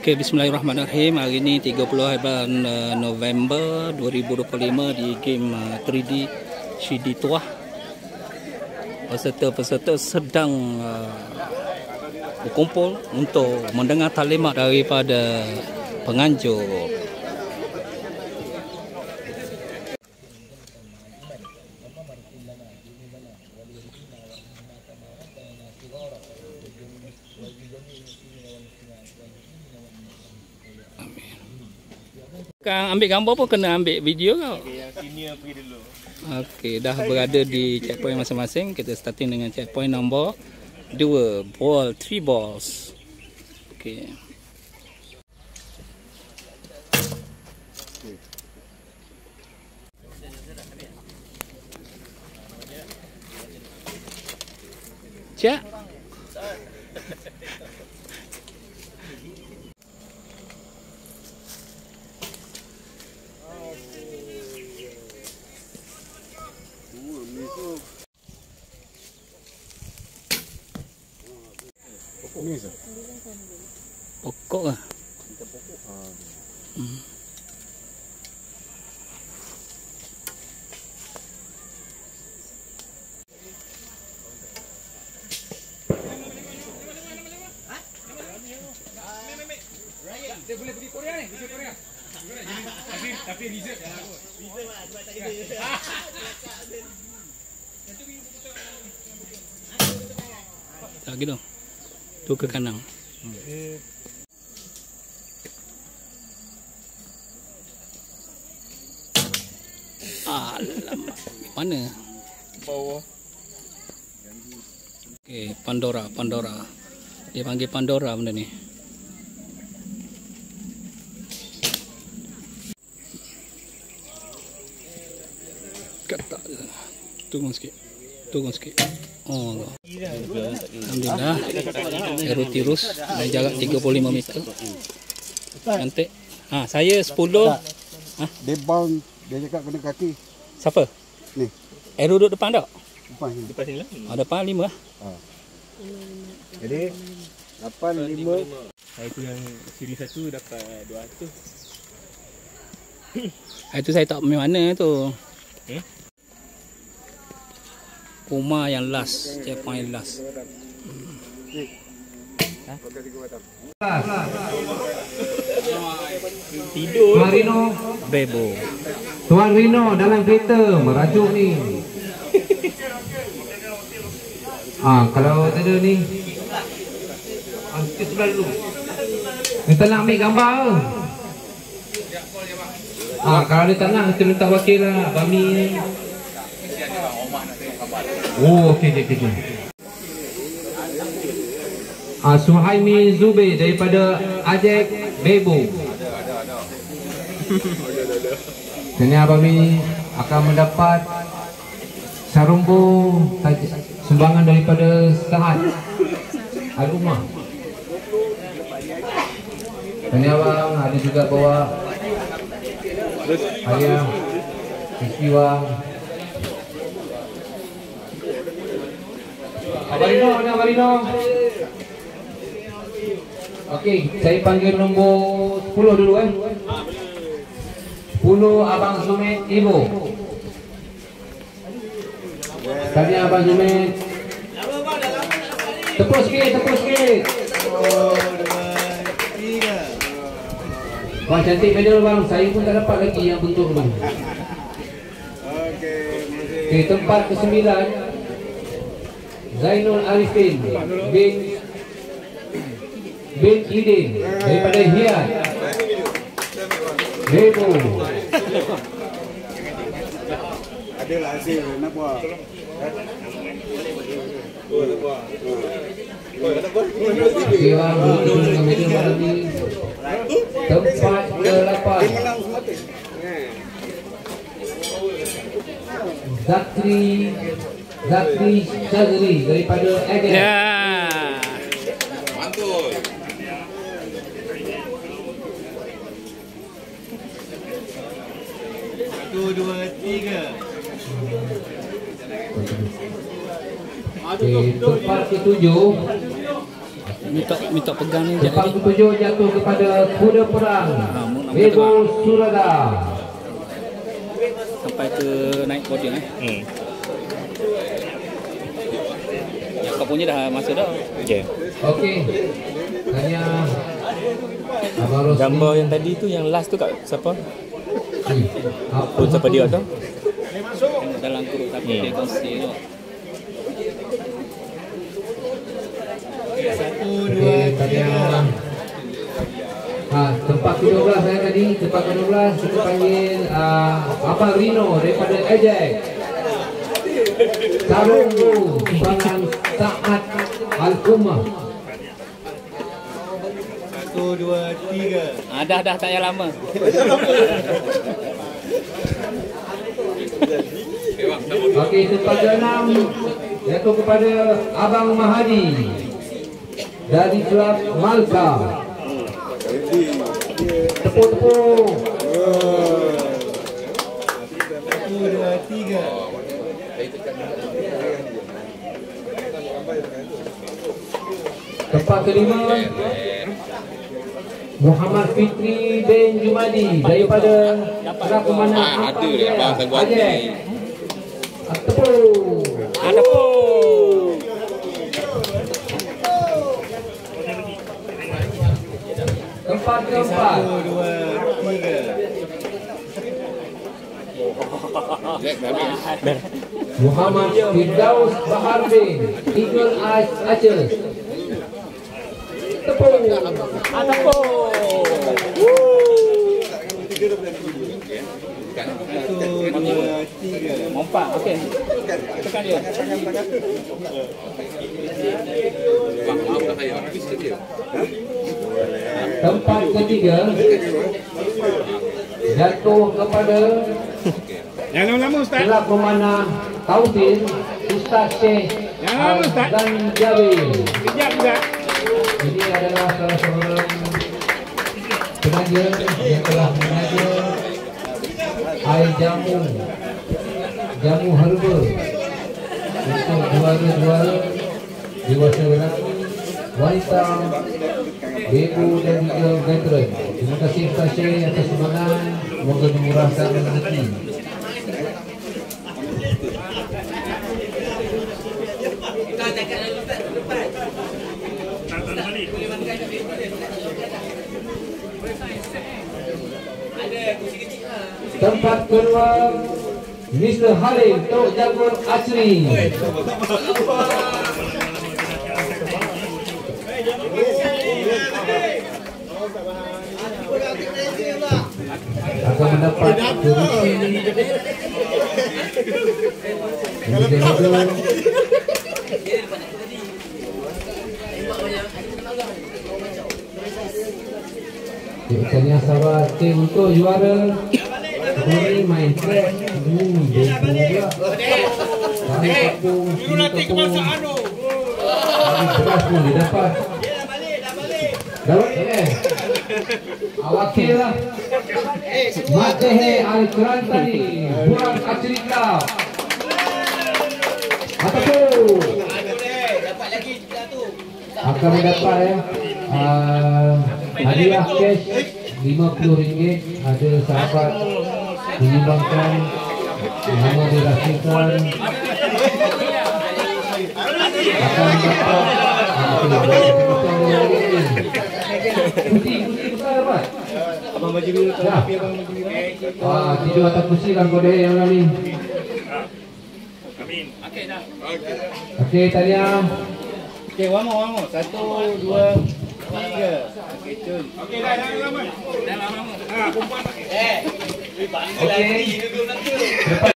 Okey, bismillahirrahmanirrahim. Hari ini 30 bulan November 2025 di game 3D Shidi Tuah. Peserta-peserta sedang berkumpul untuk mendengar taklimat daripada penganjur. Kang ambil gambar pun kena ambil video kau. Okey, yang senior pergi dulu. Okey, dah berada di checkpoint masing-masing. Kita starting dengan checkpoint nombor 2, 3 balls. Okey. Cak. Pokok lah. Dia boleh pergi Korea ni, video Korea. Tapi reserve lah. Reserve lah sebab tak kena. Tak gitu. Tu ke kanan. Alamak. Mana? Bawah. Okey, Pandora. Dia panggil Pandora benda ni. Kata. Turun sikit. Oh Allah. Alhamdulillah. Aero tirus dan jarak 35 meter. Cantik. Saya 10. Dia bound, dia cakap kena kaki. Siapa? Ni. Aero duduk depan tak? Depan ni. Depan sini lah. Depan 5 lah. Jadi 85. Saya tu yang siri 1 dapat 200. Itu saya tak main mana tu. Kuma yang last, checkpoint last. Tidur. Tuan Rino, Bebo. Tuan Rino dalam kereta merajuk ni. Kalau tak ada ni, kita sebelah dulu. Kita nak ambil gambar ke? Kalau dia tak nak, kita minta wakil lah, Bami. Oh, okey. Suhaimi Zubir daripada Ajek Bebo. Ini Abami akan mendapat sarumbu sumbangan daripada Saad Al-Ummah. Ini abang ada juga bawa ayah peristiwa. Abang Rino. Okey, saya panggil nombor 10 dulu 10 Abang Zumit Ibu. Tadi Abang Zumit. Tepuk sikit. Bang cantik medal bang. Saya pun tak dapat lagi yang bentuk bang. Okey, tempat ke-9 Zainul Arifin bin Idin daripada Hian Bebo. Adalah hasil nak buat. Tempat ke-8 Zakri Chazri daripada Agak. Mantul. Satu, dua, tiga. Tempat ke-7 Minta pegang ni je. Tempat ketujuh jatuh kepada kuda perang Bebo Surada. Sampai ke naik podium Ya, kau punya dah masuk dah. Okay. Okey. Hanya Abang Rosli. Gambar yang tadi tu, yang last tu kat siapa? Apa Oh, siapa dia tu? Dalam grup tapi dia kongsi tu. Okey, tanya. Tempat ke-12 saya tadi, tempat ke-12 kita panggil Abang Rino daripada Ejek. Sarunggu Sumbangan Saat Al-Kumah. 1, 2, 3. Dah tak payah lama. Okey, tempat ke-6 jatuh kepada Abang Mahadi dari Kelab Malka. Tepuk-tepuk. 1, 2, 3. Tempat ke-5 Muhammad Fitri bin Jumadi daripada Kelab Pemanah Aceh. Tepuk. Tempat ke-4 Muhammad Firdaus Bahar bin Eagle Eyes Aceh. Tepuk. Mompak, okey. Tekan dia. Tempat ke-3 jatuh kepada Jangan lama-lama Ustaz. Kelab Pemanah Tautin Ustaz Syekh Jangan lama Ustaz. Al-Ganjawi. Sekejap Ustaz. Ini adalah salah seorang penaja yang telah menaja air jamu herba untuk juara-juara dewasa lelaki, wanita, Bebo dan juga veteran. Terima kasih Ustaz Syekh atas sumbangan. Semoga dimurahkan rezeki. Tempat kedua Mr. Halim Tok Jagur Asri. Akan mendapat kerusi ikannya sahabat untuk juara ini main track dia pula kami tepung beras pun dia dapat awakil lah Matehe Al-Kerantani Burang Aceri Club. Ataupun akan mendapat hadiah cash RM50. Ada sahabat menyumbangkan nama dirahsiakan akan mendapat kursi besar Pak. Abang baju biru tu, tapi abang baju biru. Tidur atas kursi kan kode yang kami. Amin. Okey dah. Okey Tania. Okey, one more. 1, 2, 3. Okey, cun. Okey dah lama. Dah lama. Perempuan pakai. Okey.